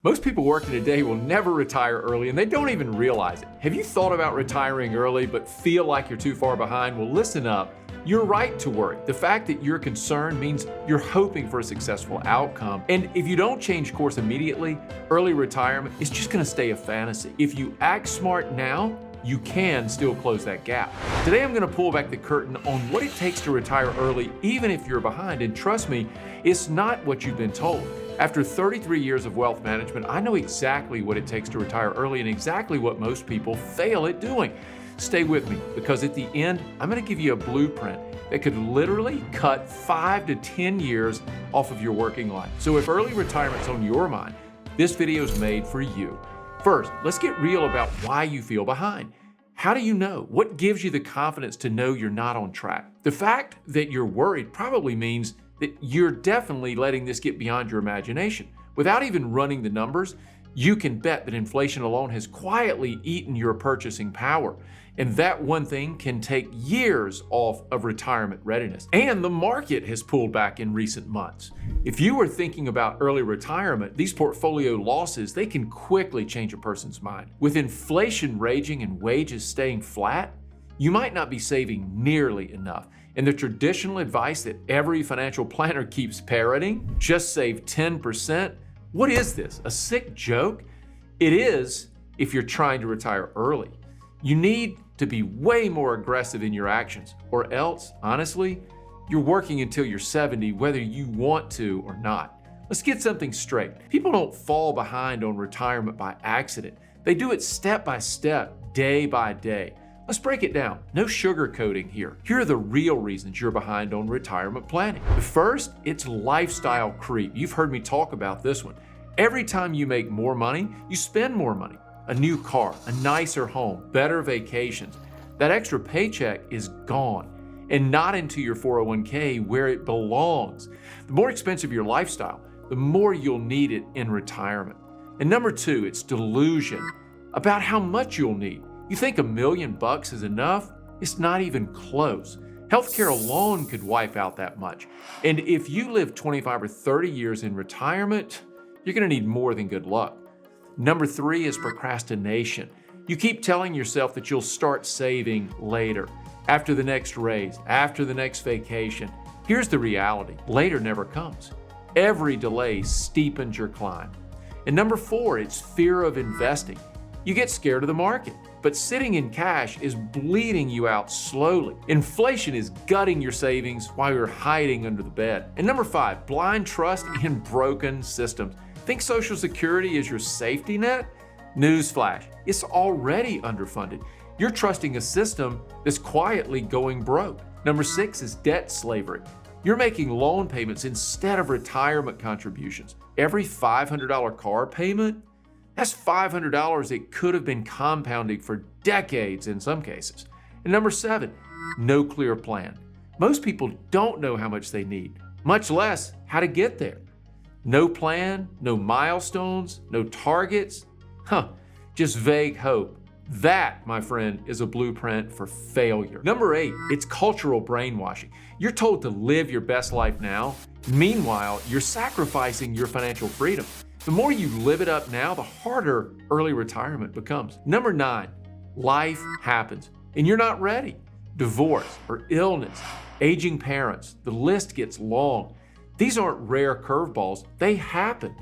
Most people working today will never retire early and they don't even realize it. Have you thought about retiring early but feel like you're too far behind? Well, listen up. You're right to worry. The fact that you're concerned means you're hoping for a successful outcome. And if you don't change course immediately, early retirement is just going to stay a fantasy. If you act smart now, you can still close that gap. Today, I'm going to pull back the curtain on what it takes to retire early, even if you're behind. And trust me, it's not what you've been told. After 33 years of wealth management, I know exactly what it takes to retire early and exactly what most people fail at doing. Stay with me, because at the end, I'm going to give you a blueprint that could literally cut 5 to 10 years off of your working life. So if early retirement's on your mind, this video is made for you. First, let's get real about why you feel behind. How do you know? What gives you the confidence to know you're not on track? The fact that you're worried probably means that you're definitely letting this get beyond your imagination. Without even running the numbers, you can bet that inflation alone has quietly eaten your purchasing power. And that one thing can take years off of retirement readiness. And the market has pulled back in recent months. If you were thinking about early retirement, these portfolio losses, they can quickly change a person's mind. With inflation raging and wages staying flat, you might not be saving nearly enough. And the traditional advice that every financial planner keeps parroting, just save 10%, what is this? A sick joke? It is if you're trying to retire early. You need to be way more aggressive in your actions, or else, honestly, you're working until you're 70 whether you want to or not. Let's get something straight. People don't fall behind on retirement by accident. They do it step by step, day by day. Let's break it down. No sugarcoating here. Here are the real reasons you're behind on retirement planning. The first, it's lifestyle creep. You've heard me talk about this one. Every time you make more money, you spend more money. A new car, a nicer home, better vacations. That extra paycheck is gone and not into your 401k where it belongs. The more expensive your lifestyle, the more you'll need it in retirement. And number two, it's delusion about how much you'll need. You think $1 million is enough? It's not even close. Healthcare alone could wipe out that much. And if you live 25 or 30 years in retirement, you're going to need more than good luck. Number three is procrastination. You keep telling yourself that you'll start saving later, after the next raise, after the next vacation. Here's the reality. Later never comes. Every delay steepens your climb. And number four, it's fear of investing. You get scared of the market, but sitting in cash is bleeding you out slowly. Inflation is gutting your savings while you're hiding under the bed. And number five, blind trust in broken systems. Think Social Security is your safety net? Newsflash, it's already underfunded. You're trusting a system that's quietly going broke. Number six is debt slavery. You're making loan payments instead of retirement contributions. Every $500 car payment, that's $500 that could have been compounding for decades in some cases. And number seven, no clear plan. Most people don't know how much they need, much less how to get there. No plan, no milestones, no targets. Just vague hope. That, my friend, is a blueprint for failure. Number eight, it's cultural brainwashing. You're told to live your best life now. Meanwhile, you're sacrificing your financial freedom. The more you live it up now, the harder early retirement becomes. Number nine, life happens and you're not ready. Divorce or illness, aging parents, the list gets long. These aren't rare curveballs. They happen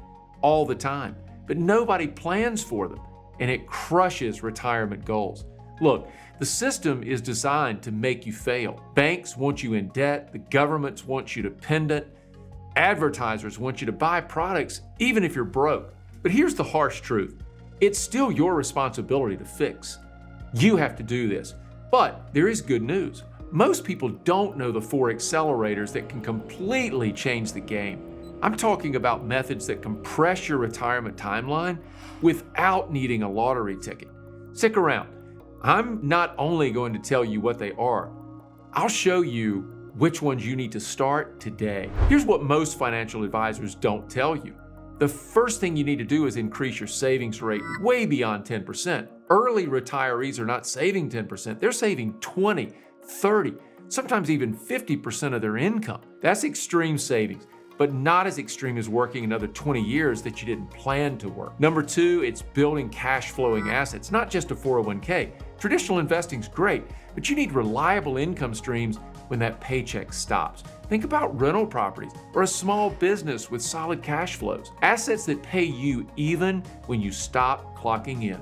all the time, but nobody plans for them, and it crushes retirement goals. Look, the system is designed to make you fail. Banks want you in debt. The governments want you dependent. Advertisers want you to buy products even if you're broke. But here's the harsh truth. It's still your responsibility to fix. You have to do this. But there is good news. Most people don't know the 4 accelerators that can completely change the game. I'm talking about methods that compress your retirement timeline without needing a lottery ticket. Stick around. I'm not only going to tell you what they are, I'll show you which ones you need to start today. Here's what most financial advisors don't tell you. The first thing you need to do is increase your savings rate way beyond 10%. Early retirees are not saving 10%, they're saving 20, 30, sometimes even 50% of their income. That's extreme savings. but not as extreme as working another 20 years that you didn't plan to work. Number 2, it's building cash flowing assets, not just a 401k. Traditional investing's great, but you need reliable income streams when that paycheck stops. Think about rental properties or a small business with solid cash flows. Assets that pay you even when you stop clocking in.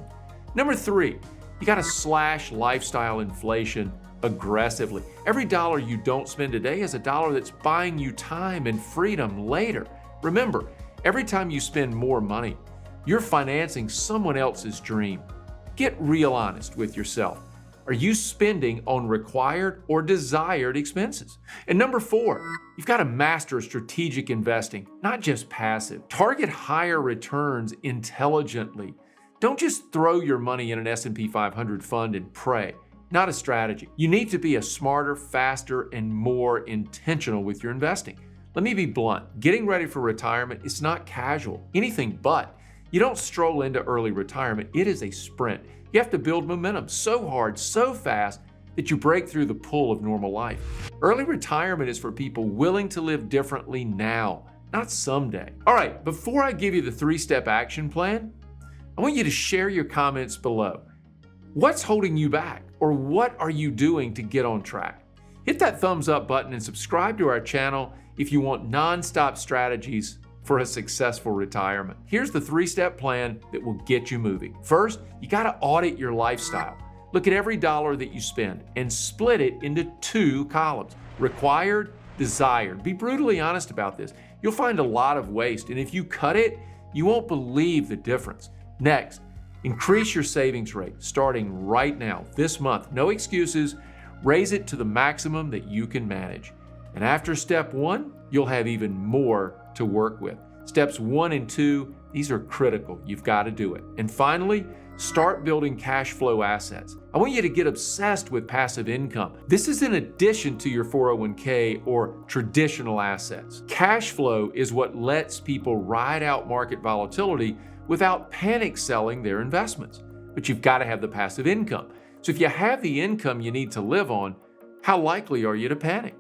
Number 3, you gotta slash lifestyle inflation aggressively. Every dollar you don't spend today is a dollar that's buying you time and freedom later. Remember, every time you spend more money, you're financing someone else's dream. Get real honest with yourself. Are you spending on required or desired expenses? And number 4, you've got to master strategic investing, not just passive. Target higher returns intelligently. Don't just throw your money in an S&P 500 fund and pray. Not a strategy. You need to be a smarter, faster, and more intentional with your investing. Let me be blunt. Getting ready for retirement is not casual, anything but. You don't stroll into early retirement. It is a sprint. You have to build momentum so hard, so fast, that you break through the pull of normal life. Early retirement is for people willing to live differently now, not someday. All right, before I give you the 3-step action plan, I want you to share your comments below. What's holding you back? Or what are you doing to get on track? Hit that thumbs up button and subscribe to our channel if you want non-stop strategies for a successful retirement. Here's the 3-step plan that will get you moving. First, you gotta audit your lifestyle. Look at every dollar that you spend and split it into 2 columns: required, desired. Be brutally honest about this. You'll find a lot of waste, and if you cut it, you won't believe the difference. Next, increase your savings rate starting right now, this month. No excuses. Raise it to the maximum that you can manage. And after step 1, you'll have even more to work with. Steps 1 and 2, these are critical. You've got to do it. And finally, start building cash flow assets. I want you to get obsessed with passive income. This is in addition to your 401k or traditional assets. Cash flow is what lets people ride out market volatility without panic selling their investments. But you've got to have the passive income. So if you have the income you need to live on, how likely are you to panic?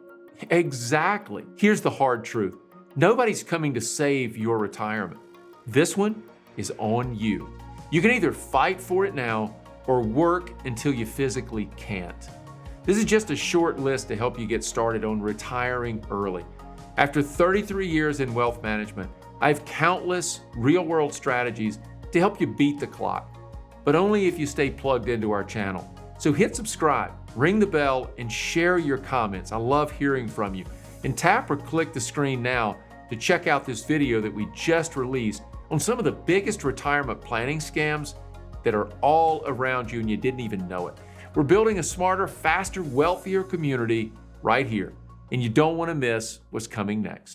Exactly. Here's the hard truth. Nobody's coming to save your retirement. This one is on you. You can either fight for it now or work until you physically can't. This is just a short list to help you get started on retiring early. After 33 years in wealth management, I have countless real-world strategies to help you beat the clock, but only if you stay plugged into our channel. So hit subscribe, ring the bell, and share your comments. I love hearing from you. And tap or click the screen now to check out this video that we just released on some of the biggest retirement planning scams that are all around you and you didn't even know it. We're building a smarter, faster, wealthier community right here, and you don't want to miss what's coming next.